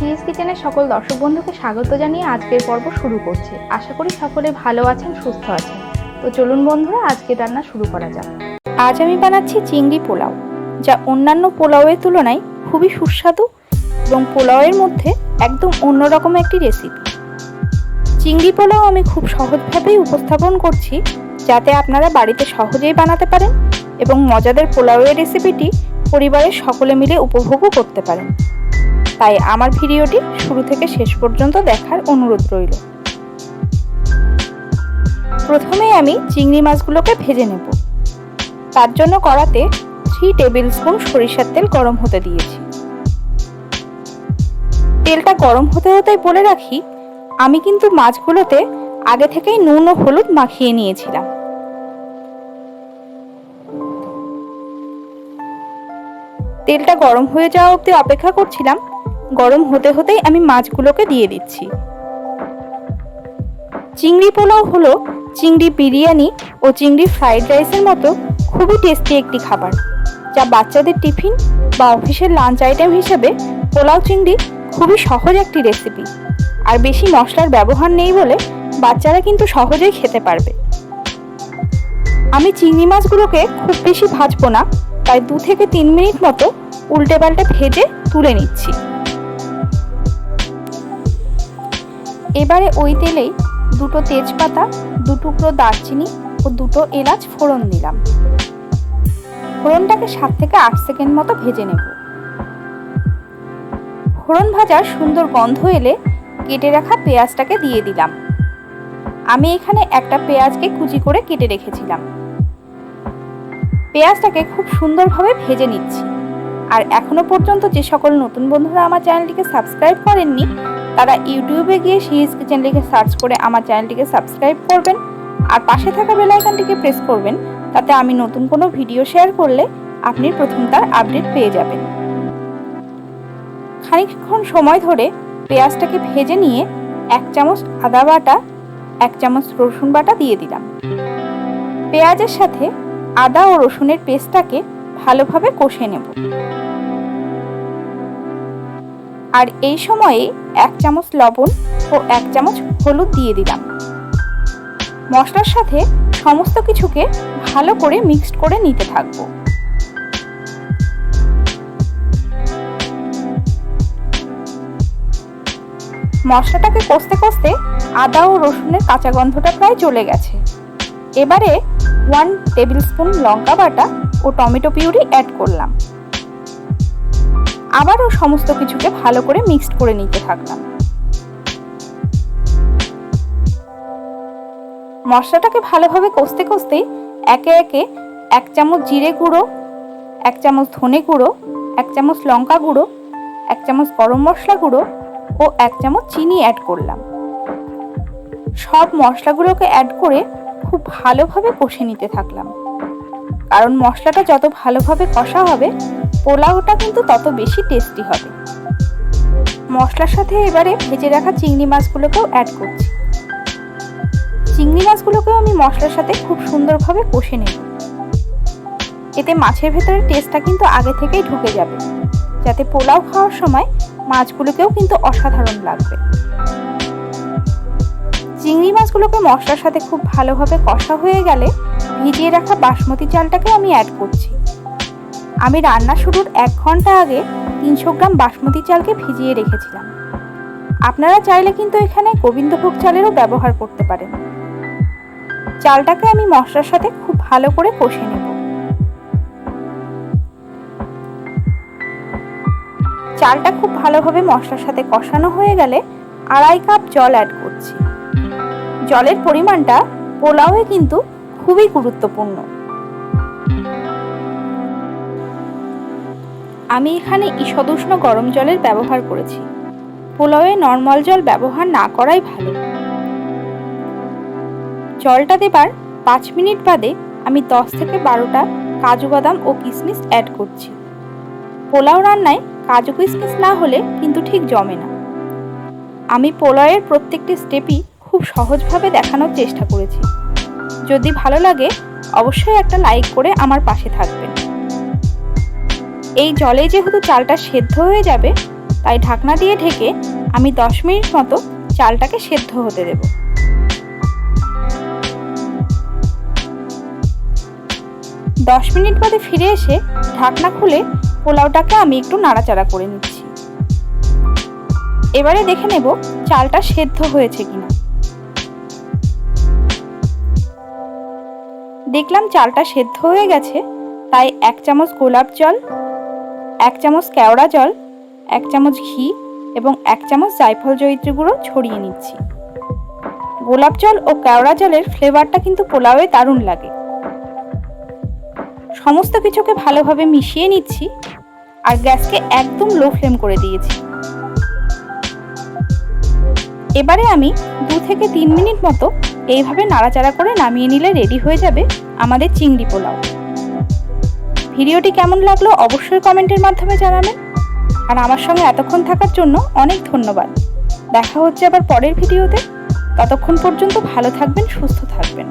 সিহিস কিচেনের সকল দর্শক বন্ধুকে স্বাগত জানিয়ে আজকের পর্ব শুরু করছি। আশা করি সকলে ভালো আছেন, সুস্থ আছেন। তো চলুন বন্ধুরা, আজকের রান্না শুরু করা যাক। আজ আমি বানাচ্ছি চিংড়ি পোলাও, যা অন্যান্য পোলাওয়ের তুলনায় খুবই সুস্বাদু এবং পোলাওয়ের মধ্যে একদম অন্যরকম একটি রেসিপি। চিংড়ি পোলাও আমি খুব সহজভাবেই উপস্থাপন করছি, যাতে আপনারা বাড়িতে সহজেই বানাতে পারেন এবং মজাদার পোলাওয়ের রেসিপিটি পরিবারের সকলে মিলে উপভোগও করতে পারেন। তাই আমার ভিডিওটি শুরু থেকে শেষ পর্যন্ত দেখার অনুরোধ রইল। প্রথমে আমি চিংড়ি মাছগুলোকে ভেজে নেব। তার জন্য কড়াতে 3 টেবিল স্পুন সরিষার তেল গরম হতে দিয়েছি। তেলটা গরম হতে হতেই বলে রাখি, আমি কিন্তু মাছগুলোতে আগে থেকেই নুন ও হলুদ মাখিয়ে নিয়েছিলাম। তেলটা গরম হয়ে যাওয়া অবধি অপেক্ষা করছিলাম। গরম হতে হতেই আমি মাছগুলোকে দিয়ে দিচ্ছি। চিংড়ি পোলাও হলো চিংড়ি বিরিয়ানি ও চিংড়ি ফ্রাইড রাইসের মতো খুবই টেস্টি একটি খাবার, যা বাচ্চাদের টিফিন বা অফিসের লাঞ্চ আইটেম হিসেবে পোলাও চিংড়ি খুবই সহজ একটি রেসিপি। আর বেশি মশলার ব্যবহার নেই বলে বাচ্চারা কিন্তু সহজেই খেতে পারবে। আমি চিংড়ি মাছগুলোকে খুব বেশি ভাজবো না, তাই 2 থেকে 3 মিনিট মতো উল্টে পাল্টে ভেজে তুলে নিচ্ছি। এবারে ওই তেলেই 2টো তেজপাতা, 2 টুকরো দারচিনি ও 2টো এলাচ ফোড়ন দিলাম। ফোড়নটাকে 7 থেকে 8 সেকেন্ড মতো ভেজে নেব। ফোড়ন ভাজার সুন্দর গন্ধ এলে কেটে রাখা পেঁয়াজটাকে দিয়ে দিলাম। আমি এখানে একটা পেঁয়াজকে কুচি করে কেটে রেখেছিলাম। পেঁয়াজটাকে খুব সুন্দরভাবে ভেজে নিচ্ছি। আর এখনো পর্যন্ত যে সকল নতুন বন্ধুরা আমার চ্যানেলটিকে সাবস্ক্রাইব করেননি, তারা ইউটিউবে গিয়ে সিহিস কিচেন লিখে সার্চ করে আমার চ্যানেলটিকে সাবস্ক্রাইব করবেন আর পাশে থাকা বেল আইকনটিকে প্রেস করবেন, তাতে আমি নতুন কোনো ভিডিও শেয়ার করলে আপনি প্রথম তার আপডেট পেয়ে যাবেন। খানিকক্ষণ সময় ধরে পেঁয়াজটাকে ভেজে নিয়ে 1 চামচ আদা বাটা, 1 চামচ রসুন বাটা দিয়ে দিলাম। পেঁয়াজের সাথে আদা ও রসুনের পেস্টটাকে ভালোভাবে কষে নেব। আর এই সময়ে 1 চামচ লবণ ও 1 চামচ হলুদ দিয়ে দিলাম। মশলার সাথে সমস্ত কিছুকে ভালো করে মিক্সড করে নিতে থাকব। মশলাটাকে কষতে কষতে আদা ও রসুনের কাঁচা গন্ধটা প্রায় চলে গেছে। এবারে 1 টেবিল স্পুন লঙ্কা বাটা ও টমেটো পিউরি অ্যাড করলাম। আবারও সমস্ত কিছুকে ভালো করে মিক্সড করে নিতে থাকলাম। মশলাটাকে ভালোভাবে কষতে কষতে একে একে 1 চামচ জিরে গুঁড়ো, 1 চামচ ধনে গুঁড়ো, 1 চামচ লঙ্কা গুঁড়ো, 1 চামচ গরম মশলা গুঁড়ো ও 1 চামচ চিনি অ্যাড করলাম। সব মশলাগুলোকে অ্যাড করে খুব ভালোভাবে কষে নিতে থাকলাম। কারণ মশলাটা যত ভালোভাবে কষা হবে, পোলাওটা কিন্তু তত বেশি টেস্টি হবে। মশলার সাথে এবারে ভেজে রাখা চিংড়ি মাছগুলোকেও অ্যাড করছি। চিংড়ি মাছগুলোকেও আমি মশলার সাথে খুব সুন্দরভাবে কষে নেব। এতে মাছের ভেতরে টেস্টটা কিন্তু আগে থেকেই ঢুকে যাবে, যাতে পোলাও খাওয়ার সময় মাছগুলোকেও কিন্তু অসাধারণ লাগবে। চিংড়ি মাছগুলোকে মশলার সাথে খুব ভালোভাবে কষা হয়ে গেলে ভিজিয়ে রাখা বাসমতি চালটাকে আমি অ্যাড করছি। আমি রান্না শুরুর 1 ঘন্টা আগে 300 গ্রাম বাসমতি চালকে ভিজিয়ে রেখেছিলাম। আপনারা চাইলে কিন্তু এখানে গোবিন্দভোগ চালেরও ব্যবহার করতে পারেন। চালটাকে আমি মশলার সাথে খুব ভালো করে কষে নেব। চালটা খুব ভালোভাবে মশলার সাথে কষানো হয়ে গেলে 2.5 কাপ জল অ্যাড করছি। জলের পরিমাণটা পোলাওয়ে কিন্তু খুবই গুরুত্বপূর্ণ। আমি এখানে ঈষদুষ্ণ গরম জলের ব্যবহার করেছি। পোলাওয়ে নর্মাল জল ব্যবহার না করাই ভালো। জলটা দেবার 5 মিনিট বাদে আমি 10 থেকে 12টা কাজু বাদাম ও কিশমিশ অ্যাড করছি। পোলাও রান্নায় কাজু কিশমিশ না হলে কিন্তু ঠিক জমে না। আমি পোলাওয়ের প্রত্যেকটি স্টেপই খুব সহজভাবে দেখানোর চেষ্টা করেছি। যদি ভালো লাগে অবশ্যই একটা লাইক করে আমার পাশে থাকবেন। এই জলে যেহেতু চালটা সেদ্ধ হয়ে যাবে, তাই ঢাকনা দিয়ে ঢেকে আমি 10 মিনিট মতো চালটাকে সেদ্ধ হতে দেব। 10 মিনিট বাদে ফিরে এসে ঢাকনা খুলে পোলাওটাকে আমি একটু নাড়াচাড়া করে নিচ্ছি। এবারে দেখে নেব চালটা সেদ্ধ হয়েছে কিনা। দেখলাম চালটা সেদ্ধ হয়ে গেছে, তাই 1 চামচ গোলাপ জল, 1 চামচ কেওড়া জল, 1 চামচ ঘি এবং 1 চামচ জায়ফল জয়িত্রী গুঁড়ো ছড়িয়ে নিচ্ছি। গোলাপ জল ও কেওড়া জলের ফ্লেভারটা কিন্তু পোলাওয়ে দারুণ লাগে। সমস্ত কিছুকে ভালোভাবে মিশিয়ে নিচ্ছি আর গ্যাসকে একদম লো ফ্লেম করে দিয়েছি। এবারে আমি 2 থেকে 3 মিনিট মতো এইভাবে নাড়াচাড়া করে নামিয়ে নিলে রেডি হয়ে যাবে আমাদের চিংড়ি পোলাও। ভিডিওটি কেমন লাগলো অবশ্যই কমেন্টের মাধ্যমে জানাবেন। আর আমার সঙ্গে এতক্ষণ থাকার জন্য অনেক ধন্যবাদ। দেখা হচ্ছে আবার পরের ভিডিওতে। ততক্ষণ পর্যন্ত ভালো থাকবেন, সুস্থ থাকবেন।